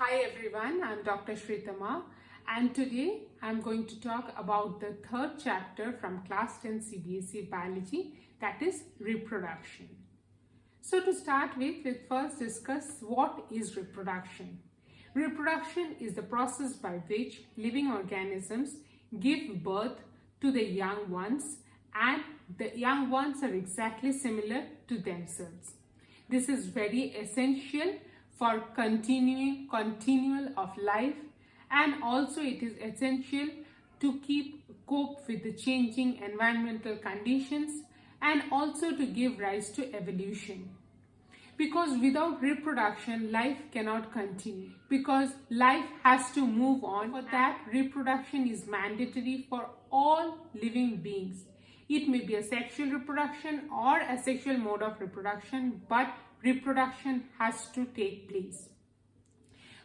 Hi everyone, I'm Dr. Shritama and today I'm going to talk about the third chapter from class 10 CBSE Biology, that is reproduction. So to start with, we'll first discuss what is reproduction. Reproduction is the process by which living organisms give birth to the young ones and the young ones are exactly similar to themselves. This is very essential for continual of life, and also it is essential to cope with the changing environmental conditions and also to give rise to evolution. Because without reproduction, life cannot continue. Because life has to move on. For that, reproduction is mandatory for all living beings. It may be a sexual reproduction or a asexual mode of reproduction, but reproduction has to take place.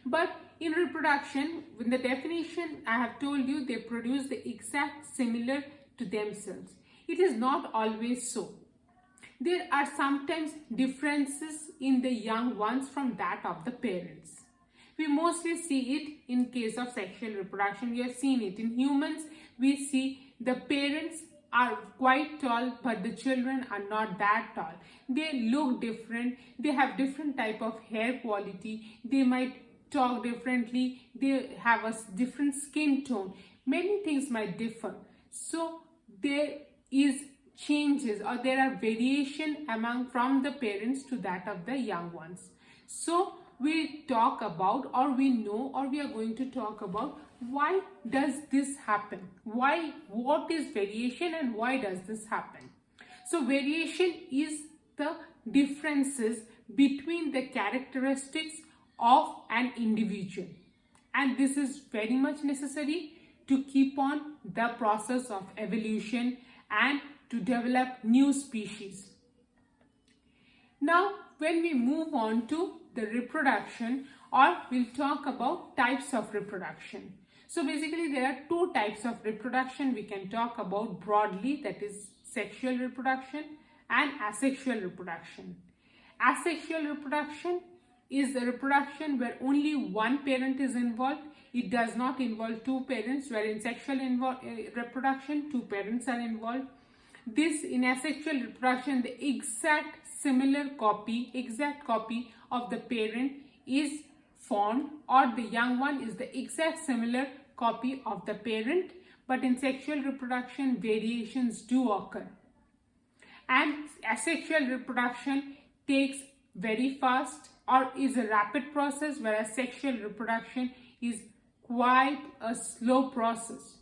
But in reproduction, in the definition I have told you, they produce the exact similar to themselves. It is not always so. There are sometimes differences in the young ones from that of the parents. We mostly see it in case of sexual reproduction. We have seen it in humans. We see the parents are quite tall, but the children are not that tall. They look different. They have different type of hair quality. They might talk differently. They have a different skin tone. Many things might differ. So there is changes or there are variation from the parents to that of the young ones. So we talk about, or we know, or we are going to talk about why does this happen? What is variation and why does this happen? So variation is the differences between the characteristics of an individual, and this is very much necessary to keep on the process of evolution and to develop new species. Now when we move on to the reproduction, or we'll talk about types of reproduction. So basically there are two types of reproduction we can talk about broadly, that is sexual reproduction and asexual reproduction. Asexual reproduction is the reproduction where only one parent is involved. It does not involve two parents, where in sexual reproduction two parents are involved. This, in asexual reproduction, the exact copy of the parent is formed, or the young one is the exact similar copy of the parent, but in sexual reproduction variations do occur. And asexual reproduction takes very fast or is a rapid process, whereas sexual reproduction is quite a slow process.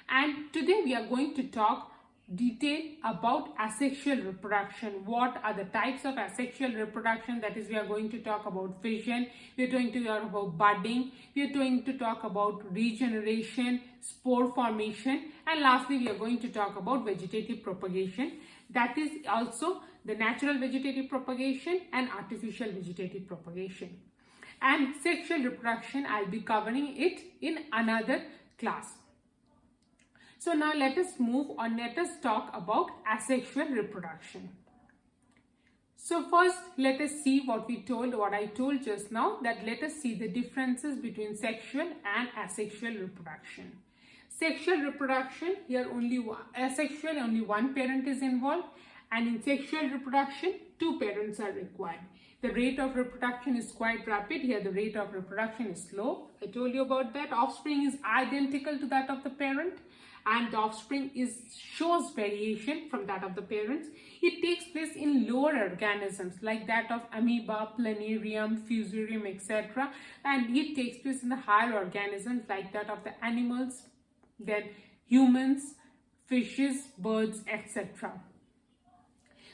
And today we are going to talk detail about asexual reproduction. What are the types of asexual reproduction? That is, we are going to talk about fission, we are going to talk about budding, we are going to talk about regeneration, spore formation, and lastly we are going to talk about vegetative propagation. That is also the natural vegetative propagation and artificial vegetative propagation. And sexual reproduction, I'll be covering it in another class. So now let us move on, let us talk about asexual reproduction. So first let us see what I told just now, that let us see the differences between sexual and asexual reproduction. Sexual reproduction, here asexual, only one parent is involved, and in sexual reproduction two parents are required. The rate of reproduction is quite rapid. Here the rate of reproduction is slow. I told you about that. Offspring is identical to that of the parent, and the offspring shows variation from that of the parents. It takes place in lower organisms like that of amoeba, planarium, fusarium, etc. And it takes place in the higher organisms like that of the animals, then humans, fishes, birds, etc.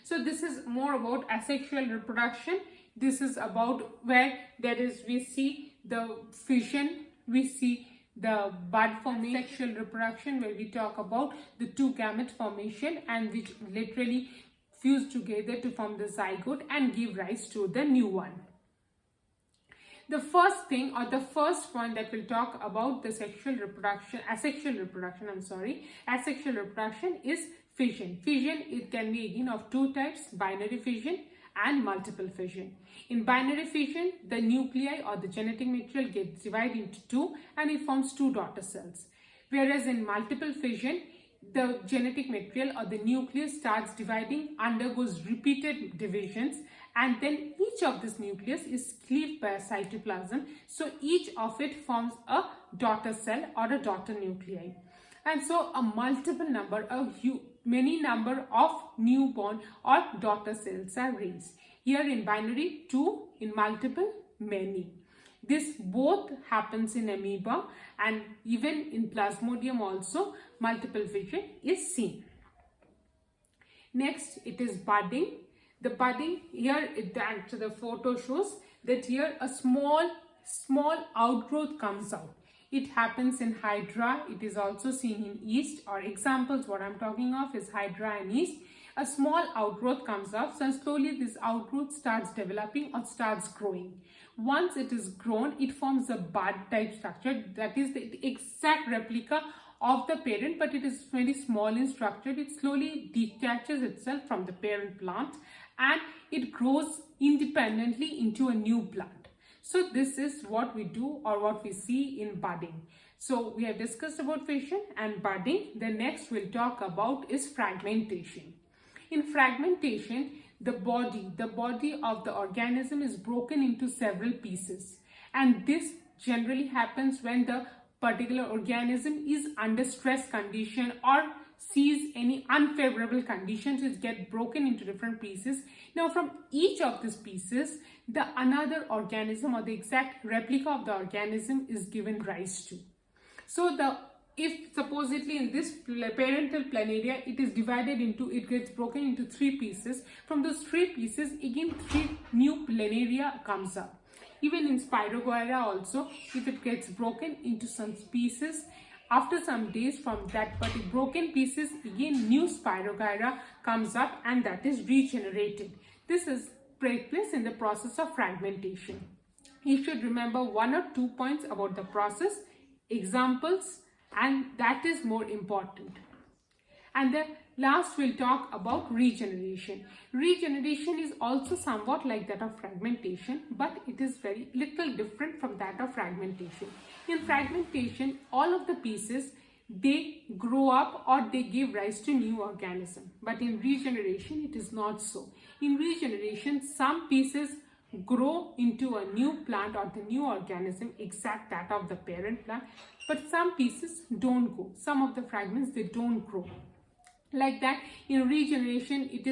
So this is more about asexual reproduction. This is about where we see the fission, we see the bud formation. Sexual reproduction, where we talk about the two gamete formation and which literally fuse together to form the zygote and give rise to the new one. The first thing, or the first point that we'll talk about the asexual reproduction is fission. Fission, it can be again of two types, binary fission and multiple fission. In binary fission, the nuclei or the genetic material gets divided into two and it forms two daughter cells. Whereas in multiple fission, the genetic material or the nucleus starts dividing, undergoes repeated divisions, and then each of this nucleus is cleaved by a cytoplasm. So each of it forms a daughter cell or a daughter nuclei. And so a multiple number, many number of newborn or daughter cells are raised. Here in binary, 2, in multiple, many. This both happens in amoeba, and even in Plasmodium also multiple fission is seen. Next, it is budding. The budding, here the photo shows that here a small outgrowth comes out. It happens in Hydra. It is also seen in yeast, or examples what I'm talking of is Hydra and yeast. A small outgrowth comes up, so slowly this outgrowth starts developing or starts growing. Once it is grown, it forms a bud type structure, that is the exact replica of the parent, but it is very small in structure. It slowly detaches itself from the parent plant and it grows independently into a new plant. So this is what we do or what we see in budding. So we have discussed about fission and budding. The next we'll talk about is fragmentation. In fragmentation, the body of the organism is broken into several pieces, and this generally happens when the particular organism is under stress condition or sees any unfavorable conditions. It gets broken into different pieces. Now from each of these pieces, the another organism or the exact replica of the organism is given rise to. So if supposedly in this parental planaria, it gets broken into 3 pieces. From those 3 pieces, again 3 new planaria comes up. Even in Spirogyra also, if it gets broken into some pieces, after some days from that particular broken pieces, again new Spirogyra comes up, and that is regenerated. This is takes place in the process of fragmentation. You should remember 1 or 2 points about the process, examples, and that is more important. And then last we'll talk about regeneration. Regeneration is also somewhat like that of fragmentation, but it is very little different from that of fragmentation. In fragmentation, all of the pieces, they grow up or they give rise to new organism. But in regeneration, it is not so. In regeneration, some pieces grow into a new plant or the new organism, exact that of the parent plant, but some pieces don't go. Some of the fragments, they don't grow. Like that, in regeneration, it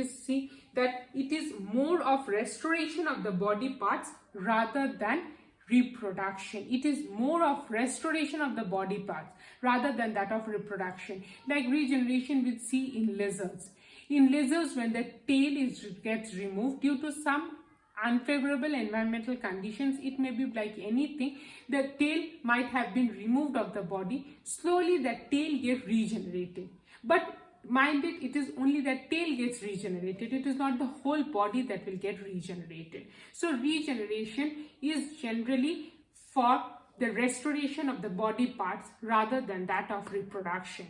is more of restoration of the body parts rather than reproduction. It is more of restoration of the body parts rather than that of reproduction. Like regeneration we see in lizards. In lizards, when the tail gets removed due to some unfavorable environmental conditions, it may be like anything, the tail might have been removed of the body. Slowly the tail gets regenerated, but mind it is only the tail gets regenerated. It is not the whole body that will get regenerated. So regeneration is generally for the restoration of the body parts rather than that of reproduction.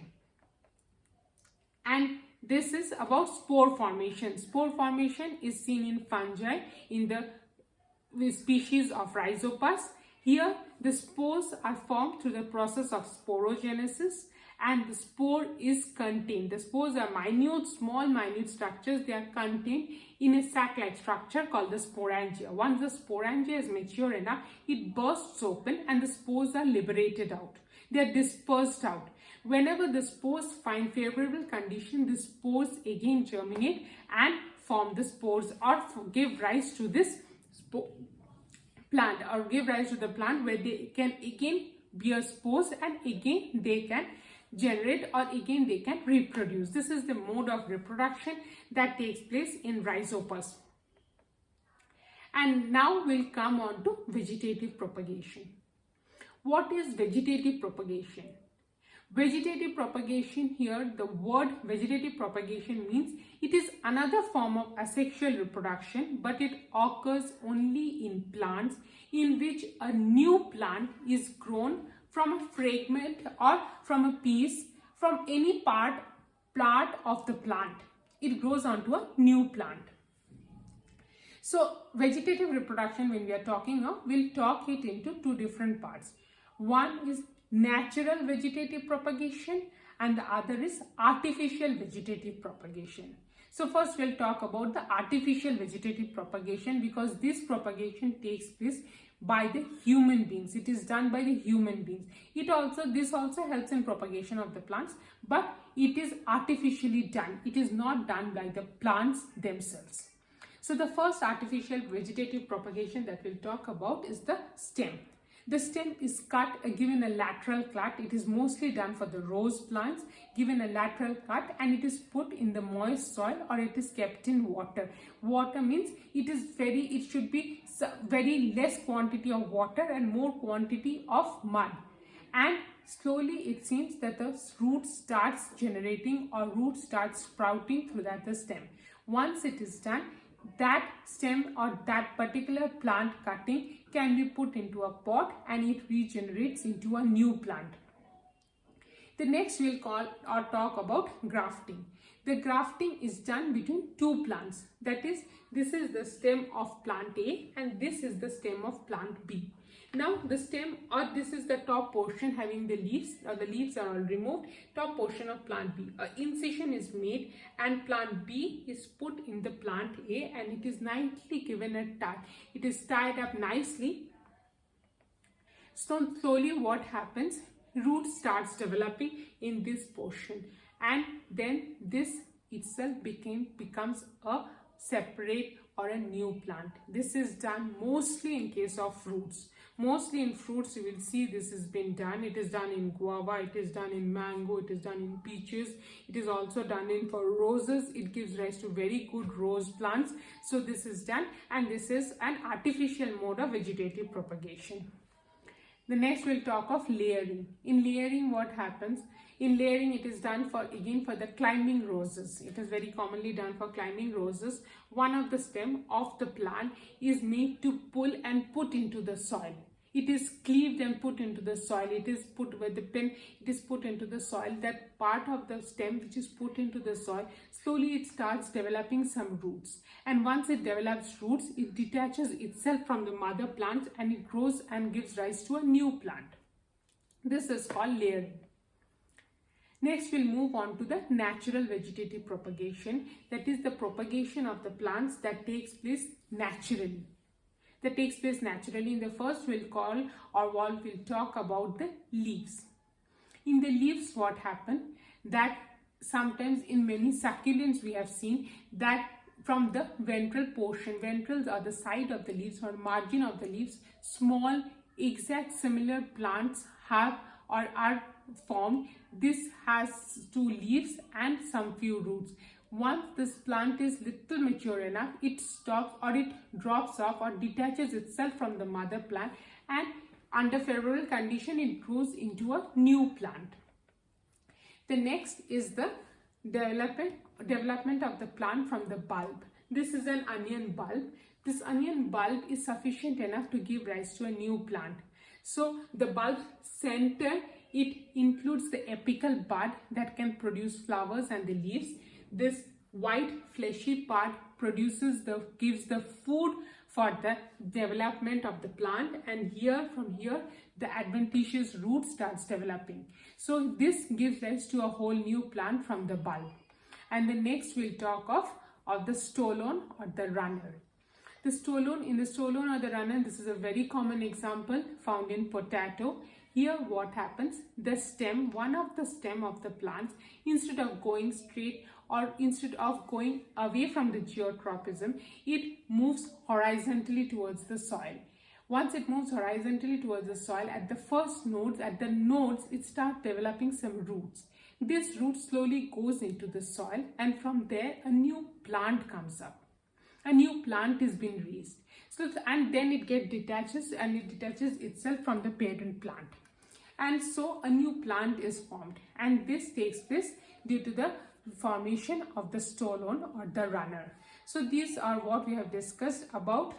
And this is about spore formation. Spore formation is seen in fungi in the species of Rhizopus. Here the spores are formed through the process of sporogenesis, and the spore is contained. The spores are small minute structures. They are contained in a sac-like structure called the sporangia. Once the sporangia is mature enough, it bursts open and the spores are liberated out. They are dispersed out. Whenever the spores find favorable condition, the spores again germinate and form the spores or give rise to this plant, or give rise to the plant where they can again bear spores and again they can generate or again they can reproduce. This is the mode of reproduction that takes place in Rhizopus. And now we'll come on to vegetative propagation. What is vegetative propagation? Vegetative propagation, here the word vegetative propagation means it is another form of asexual reproduction, but it occurs only in plants in which a new plant is grown from a fragment or from a piece from any part of the plant. It grows onto a new plant. So vegetative reproduction, when we are talking of, we'll talk it into two different parts. One is natural vegetative propagation and the other is artificial vegetative propagation. So first we'll talk about the artificial vegetative propagation, because this propagation takes place by the human beings. It is done by the human beings. This also helps in propagation of the plants, but it is artificially done. It is not done by the plants themselves. So the first artificial vegetative propagation that we'll talk about is the stem. The stem is cut, given a lateral cut. It is mostly done for the rose plants, given a lateral cut, and it is put in the moist soil or it is kept in water. Water means it should be very less quantity of water and more quantity of mud. And slowly it seems that the root starts generating or root starts sprouting through the stem. Once it is done, that stem or that particular plant cutting can be put into a pot and it regenerates into a new plant. The next we'll talk about grafting. The grafting is done between two plants. That is, this is the stem of plant A and this is the stem of plant B. Now the stem, or this is the top portion having the leaves, or the leaves are all removed, top portion of plant B. An incision is made and plant B is put in the plant A and it is nicely given a tie. It is tied up nicely. So slowly what happens, root starts developing in this portion and then this itself becomes a separate or a new plant. This is done mostly in case of fruits. Mostly in fruits you will see this has been done. It is done in guava, it is done in mango, it is done in peaches, it is also done in for roses. It gives rise to very good rose plants. So this is done, and this is an artificial mode of vegetative propagation. The next we'll talk of layering. In layering, what happens? In layering, it is done for the climbing roses. It is very commonly done for climbing roses. One of the stem of the plant is made to pull and put into the soil. It is cleaved and put into the soil. It is put with the pin. It is put into the soil. That part of the stem which is put into the soil, slowly it starts developing some roots. And once it develops roots, it detaches itself from the mother plant and it grows and gives rise to a new plant. This is called layering. Next, we'll move on to the natural vegetative propagation. That is the propagation of the plants that takes place naturally. In the first, we'll talk about the leaves. In the leaves, what happens? That sometimes in many succulents we have seen that from the ventral portion, ventrals are the side of the leaves or margin of the leaves, small exact similar plants have or are formed. This has two leaves and some few roots. Once this plant is little mature enough, it stops or it drops off or detaches itself from the mother plant, and under favorable condition it grows into a new plant. The next is the development of the plant from the bulb. This is an onion bulb. This onion bulb is sufficient enough to give rise to a new plant. So the bulb center, it includes the apical bud that can produce flowers and the leaves. This white fleshy part gives the food for the development of the plant, and from here the adventitious root starts developing. So this gives rise to a whole new plant from the bulb. And the next we'll talk of the stolon or the runner. In the stolon or the runner, this is a very common example found in potato. Here what happens, the stem, one of the stem of the plants, instead of going straight or instead of going away from the geotropism, it moves horizontally towards the soil. Once it moves horizontally towards the soil, at the nodes, it starts developing some roots. This root slowly goes into the soil, and from there a new plant comes up. A new plant is being raised. And then it detaches itself from the parent plant. And so a new plant is formed. And this takes place due to the formation of the stolon or the runner. So these are what we have discussed about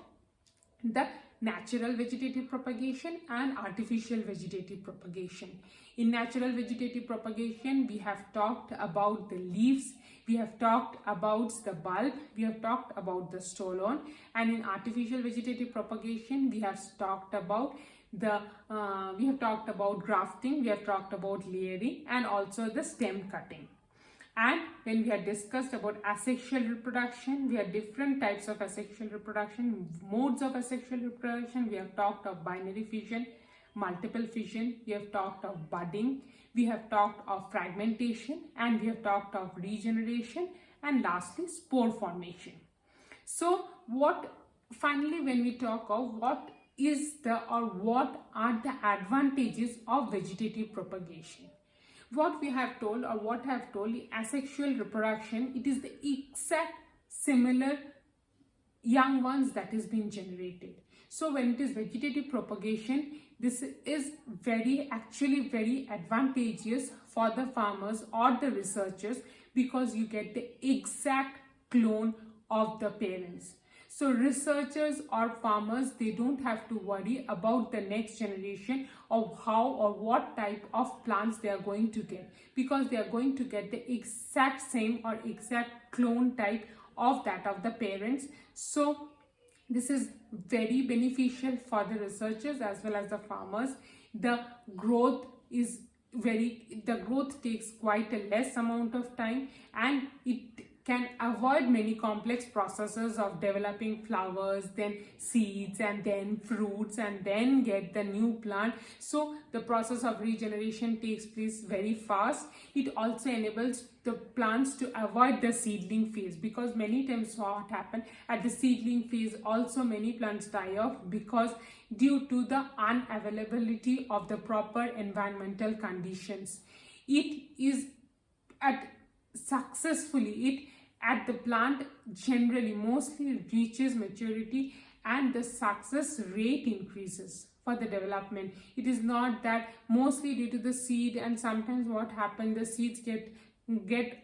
the natural vegetative propagation and artificial vegetative propagation. In natural vegetative propagation, we have talked about the leaves, we have talked about the bulb, we have talked about the stolon, and in artificial vegetative propagation, we have talked about grafting, we have talked about layering, and also the stem cutting. And when we had discussed about asexual reproduction, we had different types of asexual reproduction, modes of asexual reproduction. We have talked of binary fission, multiple fission, we have talked of budding, we have talked of fragmentation, and we have talked of regeneration, and lastly spore formation. So finally when we talk of what are the advantages of vegetative propagation, what we have told, or what I have told, asexual reproduction, it is the exact similar young ones that is being generated. So when it is vegetative propagation, this is actually very advantageous for the farmers or the researchers, because you get the exact clone of the parents. So researchers or farmers, they don't have to worry about the next generation of how or what type of plants they are going to get, because they are going to get the exact same or exact clone type of that of the parents. So this is very beneficial for the researchers as well as the farmers. The growth takes quite a less amount of time, and it can avoid many complex processes of developing flowers, then seeds, and then fruits, and then get the new plant. So the process of regeneration takes place very fast. It also enables the plants to avoid the seedling phase, because many times what happens at the seedling phase also many plants die off, because due to the unavailability of the proper environmental conditions. The plant generally mostly reaches maturity, and the success rate increases for the development. It is not that mostly due to the seed, and sometimes what happens, the seeds get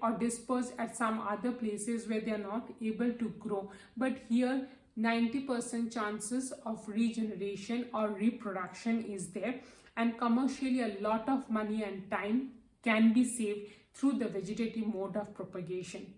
or dispersed at some other places where they are not able to grow. But here 90% chances of regeneration or reproduction is there, and commercially a lot of money and time can be saved through the vegetative mode of propagation.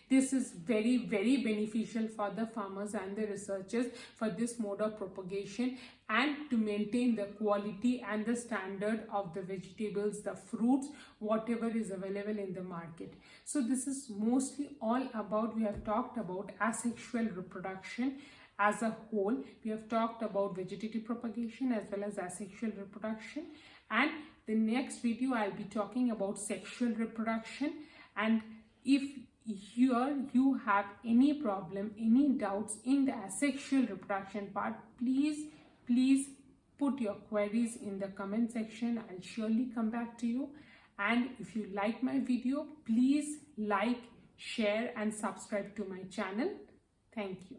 This is very, very beneficial for the farmers and the researchers for this mode of propagation, and to maintain the quality and the standard of the vegetables, the fruits, whatever is available in the market. So this is mostly all about, we have talked about asexual reproduction as a whole. We have talked about vegetative propagation as well as asexual reproduction, and the next video I'll be talking about sexual reproduction. And if you have any problem, any doubts in the asexual reproduction part, please put your queries in the comment section. I'll surely come back to you. And if you like my video, please like, share and subscribe to my channel. Thank you.